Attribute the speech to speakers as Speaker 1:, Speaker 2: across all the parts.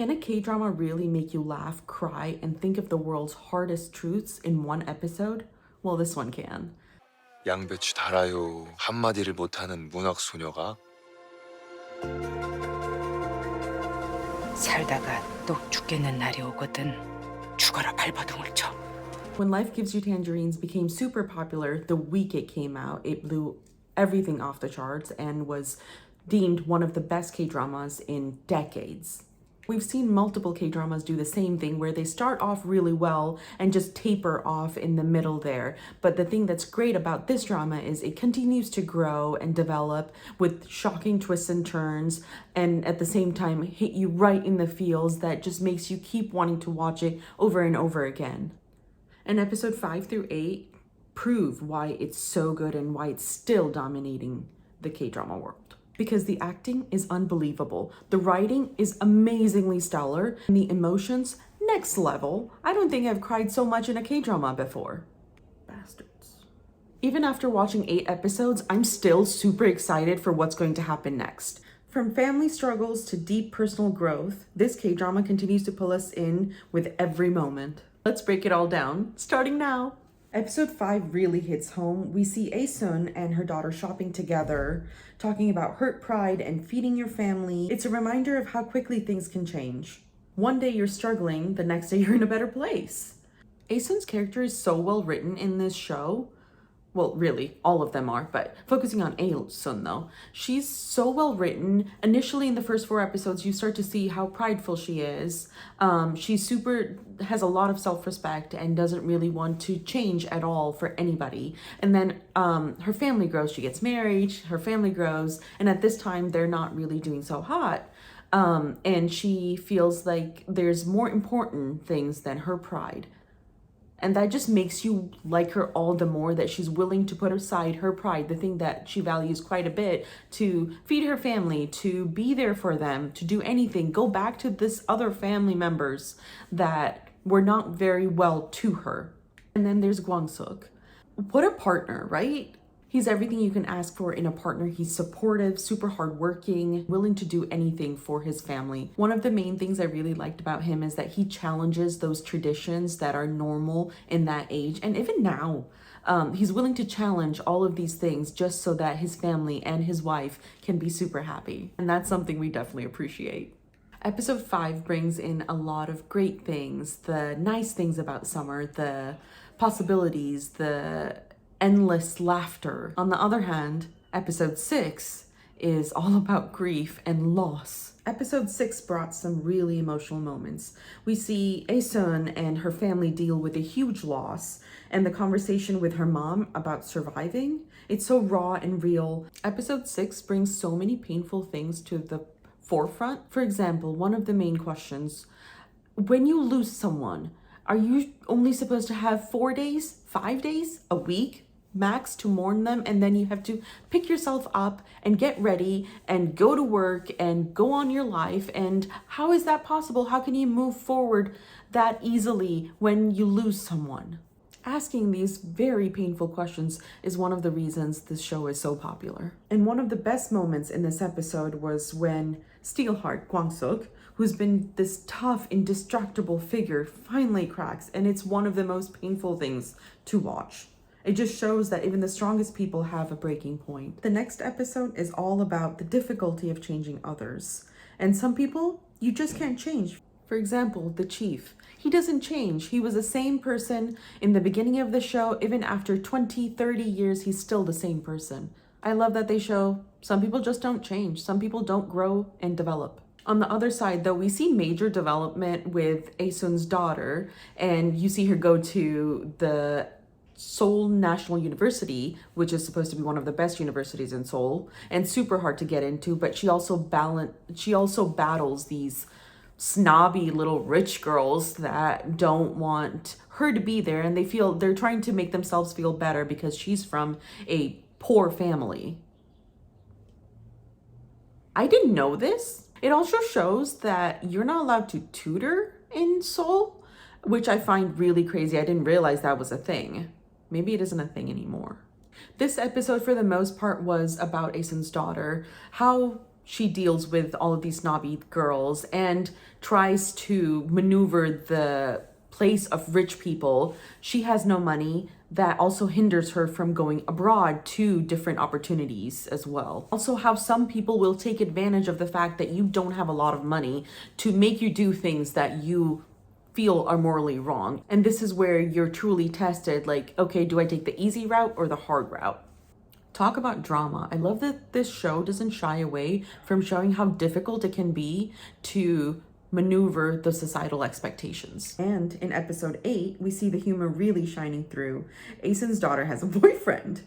Speaker 1: Can a K-drama really make you laugh, cry, and think of the world's hardest truths in one episode? Well, this one can.
Speaker 2: 양배추 달아요. 한마디를 못하는 문학 소녀가
Speaker 3: 살다가 또 죽겠는 날이 오거든. 죽어라 발버둥을 쳐.
Speaker 1: When Life Gives You Tangerines became super popular, the week it came out, it blew everything off the charts and was deemed one of the best K-dramas in decades. We've seen multiple K-dramas do the same thing where they start off really well and just taper off in the middle there. But the thing that's great about this drama is it continues to grow and develop with shocking twists and turns, and at the same time hit you right in the feels that just makes you keep wanting to watch it over and over again. And episode 5 through 8 prove why it's so good and why it's still dominating the K-drama world. Because the acting is unbelievable, the writing is amazingly stellar, and the emotions, next level. I don't think I've cried so much in a K-drama before. Bastards. Even after watching 8 episodes, I'm still super excited for what's going to happen next. From family struggles to deep personal growth, this K-drama continues to pull us in with every moment. Let's break it all down, starting now. Episode 5 really hits home. We see Aesun and her daughter shopping together, talking about hurt pride and feeding your family. It's a reminder of how quickly things can change. One day you're struggling, the next day you're in a better place. Aesun's character is so well written in this show. Well, really, all of them are, but focusing on Aesun though, she's so well written. Initially in the first 4 episodes, you start to see how prideful she is. She has a lot of self-respect and doesn't really want to change at all for anybody. And then her family grows, she gets married, her family grows, and at this time they're not really doing so hot. And she feels like there's more important things than her pride. And that just makes you like her all the more, that she's willing to put aside her pride, the thing that she values quite a bit, to feed her family, to be there for them, to do anything, go back to this other family members that were not very well to her. And then there's Gail-suk. What a partner, right? He's everything you can ask for in a partner. He's supportive, super hardworking, willing to do anything for his family. One of the main things I really liked about him is that he challenges those traditions that are normal in that age. And even now, he's willing to challenge all of these things just so that his family and his wife can be super happy. And that's something we definitely appreciate. Episode 5 brings in a lot of great things, the nice things about summer, the possibilities, the endless laughter. On the other hand, episode 6 is all about grief and loss. Episode 6 brought some really emotional moments. We see Aesun and her family deal with a huge loss, and the conversation with her mom about surviving. It's so raw and real. Episode 6 brings so many painful things to the forefront. For example, one of the main questions, when you lose someone, are you only supposed to have 4 days, 5 days, a week max to mourn them, and then you have to pick yourself up and get ready and go to work and go on your life? And how is that possible? How can you move forward that easily when you lose someone? Asking these very painful questions is one of the reasons this show is so popular. And one of the best moments in this episode was when Steelheart, Gail-suk, who's been this tough, indestructible figure, finally cracks, and it's one of the most painful things to watch. It just shows that even the strongest people have a breaking point. The next episode is all about the difficulty of changing others. And some people, you just can't change. For example, the chief. He doesn't change. He was the same person in the beginning of the show. Even after 20, 30 years, he's still the same person. I love that they show some people just don't change. Some people don't grow and develop. On the other side, though, we see major development with Aesun's daughter, and you see her go to the Seoul National University, which is supposed to be one of the best universities in Seoul and super hard to get into, but she also battles these snobby little rich girls that don't want her to be there, and they're trying to make themselves feel better because she's from a poor family. I didn't know this. It also shows that you're not allowed to tutor in Seoul, which I find really crazy. I didn't realize that was a thing. Maybe it isn't a thing anymore. This episode, for the most part, was about Aesun's daughter, how she deals with all of these snobby girls and tries to maneuver the place of rich people. She has no money. That also hinders her from going abroad to different opportunities as well. Also, how some people will take advantage of the fact that you don't have a lot of money to make you do things that you feel are morally wrong. And this is where you're truly tested, like, okay, do I take the easy route or the hard route? Talk about drama. I love that this show doesn't shy away from showing how difficult it can be to maneuver the societal expectations. And in episode 8, we see the humor really shining through. Aesun's daughter has a boyfriend.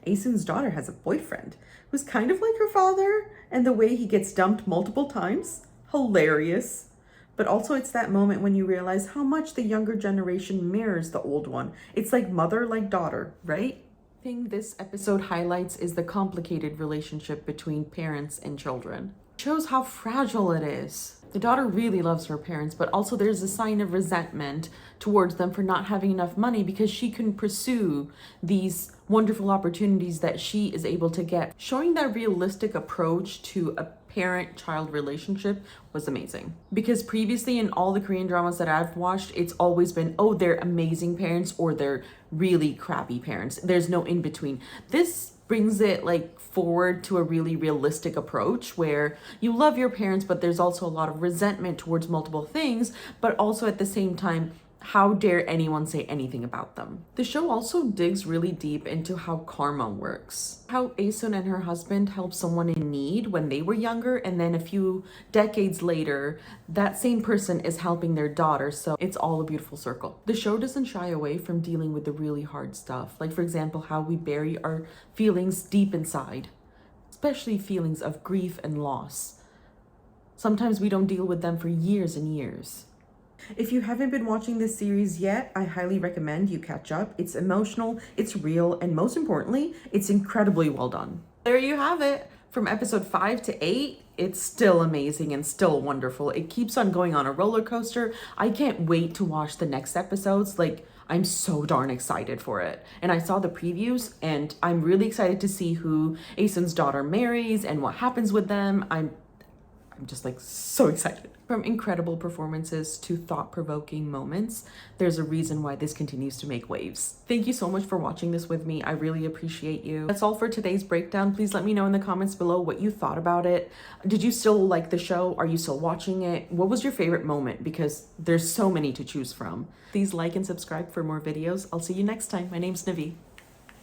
Speaker 1: Aesun's daughter has a boyfriend who's kind of like her father, and the way he gets dumped multiple times, hilarious. But also it's that moment when you realize how much the younger generation mirrors the old one. It's like mother, like daughter, right? The thing this episode highlights is the complicated relationship between parents and children. It shows how fragile it is. The daughter really loves her parents, but also there's a sign of resentment towards them for not having enough money because she couldn't pursue these wonderful opportunities that she is able to get. Showing that realistic approach to a parent-child relationship was amazing. Because previously in all the Korean dramas that I've watched, it's always been, oh, they're amazing parents or they're really crappy parents. There's no in between. This brings it like forward to a really realistic approach where you love your parents, but there's also a lot of resentment towards multiple things, but also at the same time, how dare anyone say anything about them? The show also digs really deep into how karma works. How Aesun and her husband helped someone in need when they were younger, and then a few decades later, that same person is helping their daughter, so it's all a beautiful circle. The show doesn't shy away from dealing with the really hard stuff, like for example, how we bury our feelings deep inside, especially feelings of grief and loss. Sometimes we don't deal with them for years and years. If you haven't been watching this series yet, I highly recommend you catch up. It's emotional, it's real, and most importantly, it's incredibly well done. There you have it. From episode 5 to 8, it's still amazing and still wonderful. It keeps on going on a roller coaster. I can't wait to watch the next episodes. Like, I'm so darn excited for it. And I saw the previews and I'm really excited to see who Aesun's daughter marries and what happens with them. I'm just like so excited. From incredible performances to thought-provoking moments, there's a reason why this continues to make waves. Thank you so much for watching this with me. I really appreciate you. That's all for today's breakdown. Please let me know in the comments below what you thought about it. Did you still like the show? Are you still watching it? What was your favorite moment? Because there's so many to choose from. Please like and subscribe for more videos. I'll see you next time. My name's Navi.